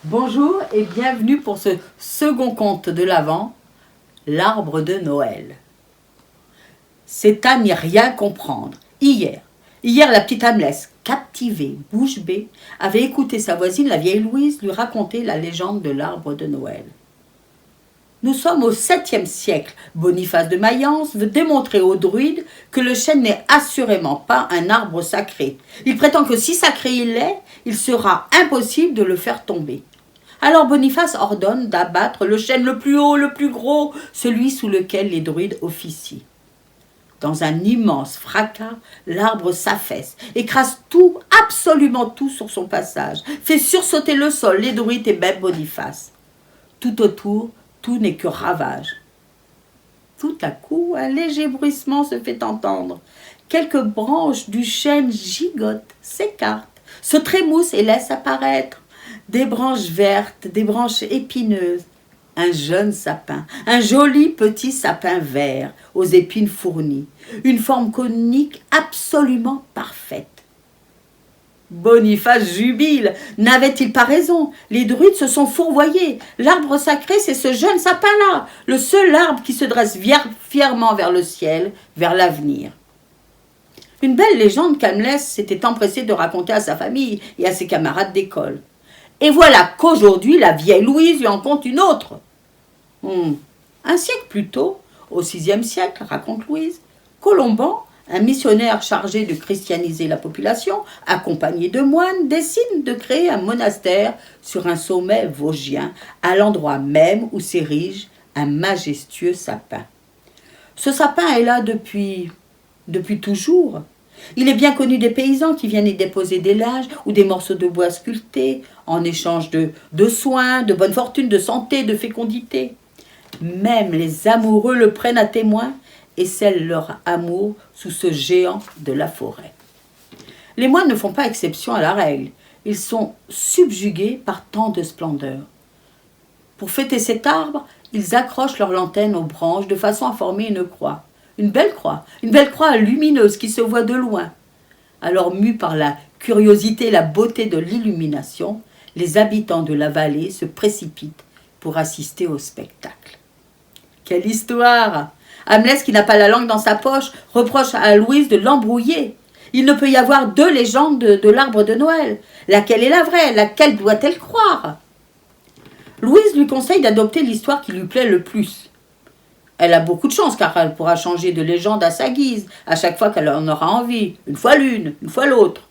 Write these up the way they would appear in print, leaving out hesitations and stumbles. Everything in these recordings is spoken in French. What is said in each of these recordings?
Bonjour et bienvenue pour ce second conte de l'Avent, l'arbre de Noël. C'est à n'y rien comprendre. Hier, la petite Amlès, captivée, bouche bée, avait écouté sa voisine, la vieille Louise, lui raconter la légende de l'arbre de Noël. Nous sommes au 7e siècle. Boniface de Mayence veut démontrer aux druides que le chêne n'est assurément pas un arbre sacré. Il prétend que si sacré il est, il sera impossible de le faire tomber. Alors Boniface ordonne d'abattre le chêne le plus haut, le plus gros, celui sous lequel les druides officient. Dans un immense fracas, l'arbre s'affaisse, écrase tout, absolument tout sur son passage, fait sursauter le sol, les druides et même Boniface. Tout autour, tout n'est que ravage. Tout à coup, un léger bruissement se fait entendre. Quelques branches du chêne gigotent, s'écartent, se trémoussent et laissent apparaître des branches vertes, des branches épineuses, un jeune sapin, un joli petit sapin vert aux épines fournies, une forme conique absolument parfaite. Boniface jubile. N'avait-il pas raison? Les druides se sont fourvoyés. L'arbre sacré, c'est ce jeune sapin-là, le seul arbre qui se dresse fièrement vers le ciel, vers l'avenir. Une belle légende qu'Amlès s'était empressé de raconter à sa famille et à ses camarades d'école. Et voilà qu'aujourd'hui, la vieille Louise lui en conte une autre. Un siècle plus tôt, au 6e siècle, raconte Louise, Colomban, un missionnaire chargé de christianiser la population, accompagné de moines, décide de créer un monastère sur un sommet vosgien, à l'endroit même où s'érige un majestueux sapin. Ce sapin est là depuis toujours. Il est bien connu des paysans qui viennent y déposer des linges ou des morceaux de bois sculptés en échange de soins, de bonne fortune, de santé, de fécondité. Même les amoureux le prennent à témoin et scellent leur amour sous ce géant de la forêt. Les moines ne font pas exception à la règle. Ils sont subjugués par tant de splendeur. Pour fêter cet arbre, ils accrochent leur lanterne aux branches de façon à former une croix. Une belle croix lumineuse qui se voit de loin. Alors, mus par la curiosité et la beauté de l'illumination, les habitants de la vallée se précipitent pour assister au spectacle. Quelle histoire! Amlès, qui n'a pas la langue dans sa poche, reproche à Louise de l'embrouiller. Il ne peut y avoir deux légendes de l'arbre de Noël. Laquelle est la vraie? Laquelle doit-elle croire? Louise lui conseille d'adopter l'histoire qui lui plaît le plus. Elle a beaucoup de chance car elle pourra changer de légende à sa guise, à chaque fois qu'elle en aura envie, une fois l'une, une fois l'autre.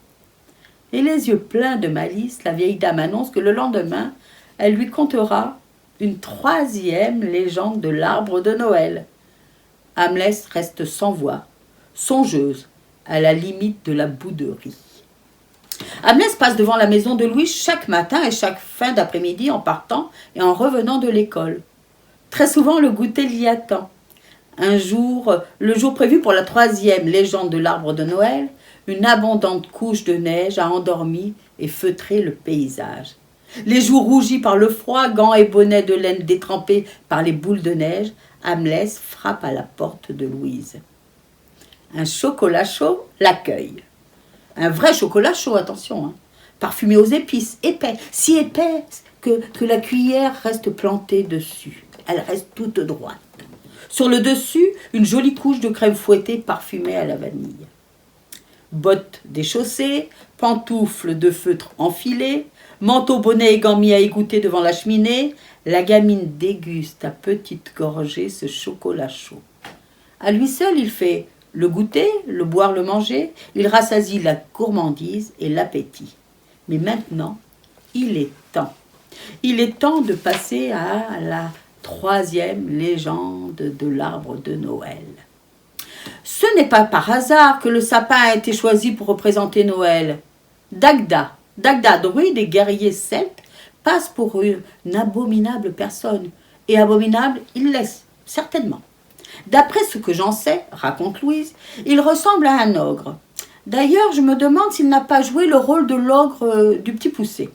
Et les yeux pleins de malice, la vieille dame annonce que le lendemain, elle lui contera une 3e légende de l'arbre de Noël. Amlès reste sans voix, songeuse, à la limite de la bouderie. Amlès passe devant la maison de Louise chaque matin et chaque fin d'après-midi en partant et en revenant de l'école. Très souvent, le goûter l'y attend. Un jour, le jour prévu pour la 3e légende de l'arbre de Noël, une abondante couche de neige a endormi et feutré le paysage. Les joues rougies par le froid, gants et bonnets de laine détrempés par les boules de neige, Amlès frappe à la porte de Louise. Un chocolat chaud l'accueille. Un vrai chocolat chaud, attention, parfumé aux épices, épais, si épais que la cuillère reste plantée dessus. Elle reste toute droite. Sur le dessus, une jolie couche de crème fouettée parfumée à la vanille. Bottes déchaussées, pantoufles de feutre enfilées, manteau, bonnet et gants mis à égoutter devant la cheminée, la gamine déguste à petites gorgées ce chocolat chaud. À lui seul, il fait le goûter, le boire, le manger, il rassasie la gourmandise et l'appétit. Mais maintenant, il est temps. Il est temps de passer à la 3e légende de l'arbre de Noël. Ce n'est pas par hasard que le sapin a été choisi pour représenter Noël. Dagda, druide et guerrier celte, passe pour une abominable personne. Et abominable, il l'est, certainement. D'après ce que j'en sais, raconte Louise, il ressemble à un ogre. D'ailleurs, je me demande s'il n'a pas joué le rôle de l'ogre du Petit Poucet.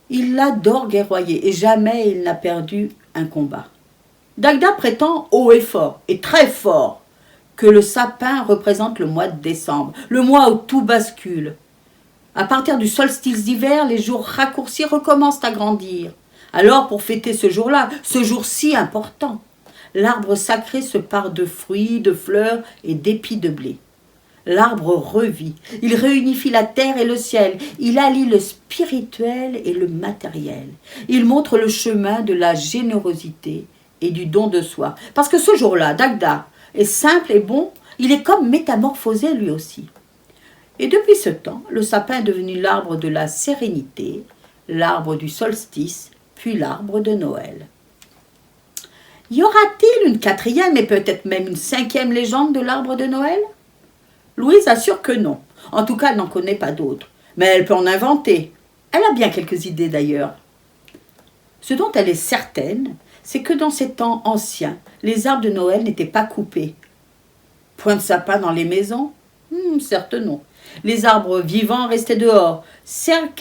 Il adore guerroyer et jamais il n'a perdu un combat. Dagda prétend haut et fort, et très fort, que le sapin représente le mois de décembre, le mois où tout bascule. À partir du solstice d'hiver, les jours raccourcis recommencent à grandir. Alors, pour fêter ce jour-là, ce jour si important, l'arbre sacré se pare de fruits, de fleurs et d'épis de blé. L'arbre revit, il réunifie la terre et le ciel, il allie le spirituel et le matériel. Il montre le chemin de la générosité et du don de soi. Parce que ce jour-là, Dagda, est simple et bon, il est comme métamorphosé lui aussi. Et depuis ce temps, le sapin est devenu l'arbre de la sérénité, l'arbre du solstice, puis l'arbre de Noël. Y aura-t-il une quatrième et peut-être même une cinquième légende de l'arbre de Noël? Louise assure que non. En tout cas, elle n'en connaît pas d'autres. Mais elle peut en inventer. Elle a bien quelques idées d'ailleurs. Ce dont elle est certaine, c'est que dans ces temps anciens, les arbres de Noël n'étaient pas coupés. Point de sapin dans les maisons? Certes non. Les arbres vivants restaient dehors. Seules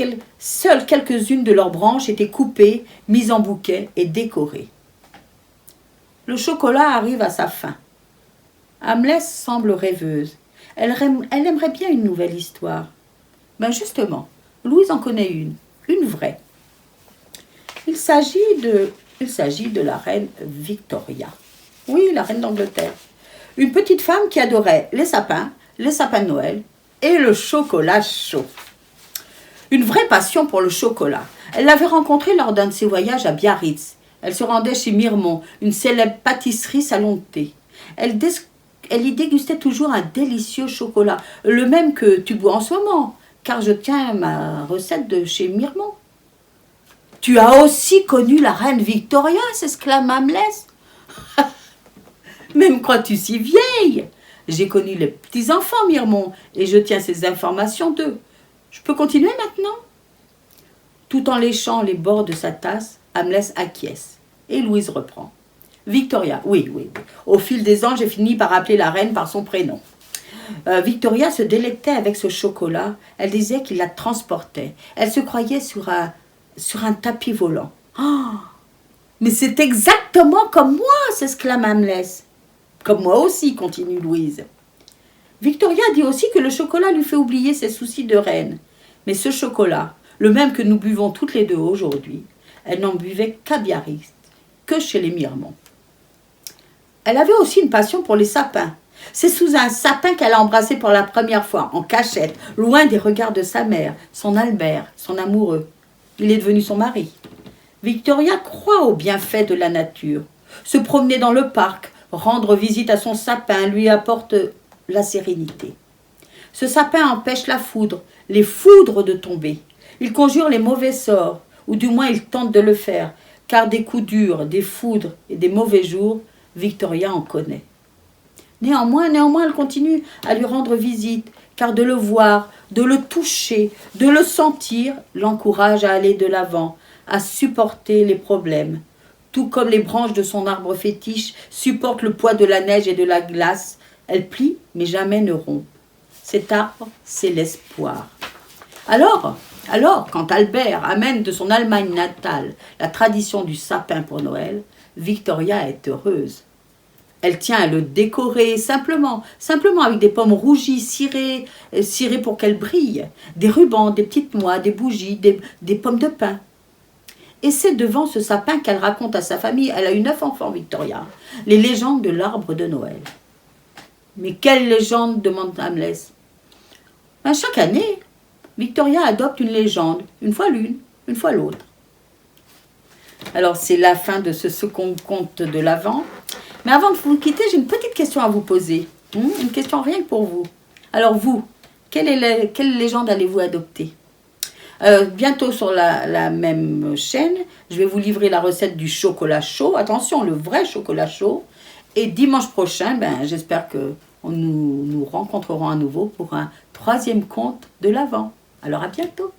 quelques-unes de leurs branches étaient coupées, mises en bouquet et décorées. Le chocolat arrive à sa fin. Amlès semble rêveuse. Elle aimerait bien une nouvelle histoire. Ben justement, Louise en connaît une vraie. Il s'agit de la reine Victoria. Oui, la reine d'Angleterre. Une petite femme qui adorait les sapins de Noël et le chocolat chaud. Une vraie passion pour le chocolat. Elle l'avait rencontré lors d'un de ses voyages à Biarritz. Elle se rendait chez Mirmont, une célèbre pâtisserie salon de thé. Elle y dégustait toujours un délicieux chocolat, le même que tu bois en ce moment, car je tiens ma recette de chez Mirmont. « Tu as aussi connu la reine Victoria » s'exclame Amlès. « Même crois-tu si vieille? J'ai connu les petits-enfants Mirmont et je tiens ces informations d'eux. Je peux continuer maintenant ?» Tout en léchant les bords de sa tasse, Amlès acquiesce et Louise reprend. Victoria, oui. Au fil des ans, j'ai fini par appeler la reine par son prénom. Victoria se délectait avec ce chocolat. Elle disait qu'il la transportait. Elle se croyait sur un tapis volant. Oh, mais c'est exactement comme moi, s'exclame Amlès. Comme moi aussi, continue Louise. Victoria dit aussi que le chocolat lui fait oublier ses soucis de reine. Mais ce chocolat, le même que nous buvons toutes les deux aujourd'hui, elle n'en buvait qu'à Biarritz, que chez les Mirmont. Elle avait aussi une passion pour les sapins. C'est sous un sapin qu'elle a embrassé pour la première fois, en cachette, loin des regards de sa mère, son Albert, son amoureux. Il est devenu son mari. Victoria croit aux bienfaits de la nature. Se promener dans le parc, rendre visite à son sapin lui apporte la sérénité. Ce sapin empêche la foudre, les foudres de tomber. Il conjure les mauvais sorts, ou du moins il tente de le faire, car des coups durs, des foudres et des mauvais jours, Victoria en connaît. Néanmoins, elle continue à lui rendre visite, car de le voir, de le toucher, de le sentir, l'encourage à aller de l'avant, à supporter les problèmes. Tout comme les branches de son arbre fétiche supportent le poids de la neige et de la glace, elle plie, mais jamais ne rompt. Cet arbre, c'est l'espoir. Alors, quand Albert amène de son Allemagne natale la tradition du sapin pour Noël, Victoria est heureuse. Elle tient à le décorer simplement avec des pommes rougies cirées pour qu'elles brillent, des rubans, des petites noix, des bougies, des pommes de pin. Et c'est devant ce sapin qu'elle raconte à sa famille, elle a eu 9 enfants, Victoria, les légendes de l'arbre de Noël. Mais quelle légende, demande Amlès. Chaque année, Victoria adopte une légende, une fois l'une, une fois l'autre. Alors c'est la fin de ce second conte de l'Avent. Mais avant de vous quitter, j'ai une petite question à vous poser. Une question rien que pour vous. Alors vous, quelle légende allez-vous adopter? Bientôt sur la même chaîne, je vais vous livrer la recette du chocolat chaud. Attention, le vrai chocolat chaud. Et dimanche prochain, j'espère que nous rencontrerons à nouveau pour un 3e conte de l'Avent. Alors à bientôt.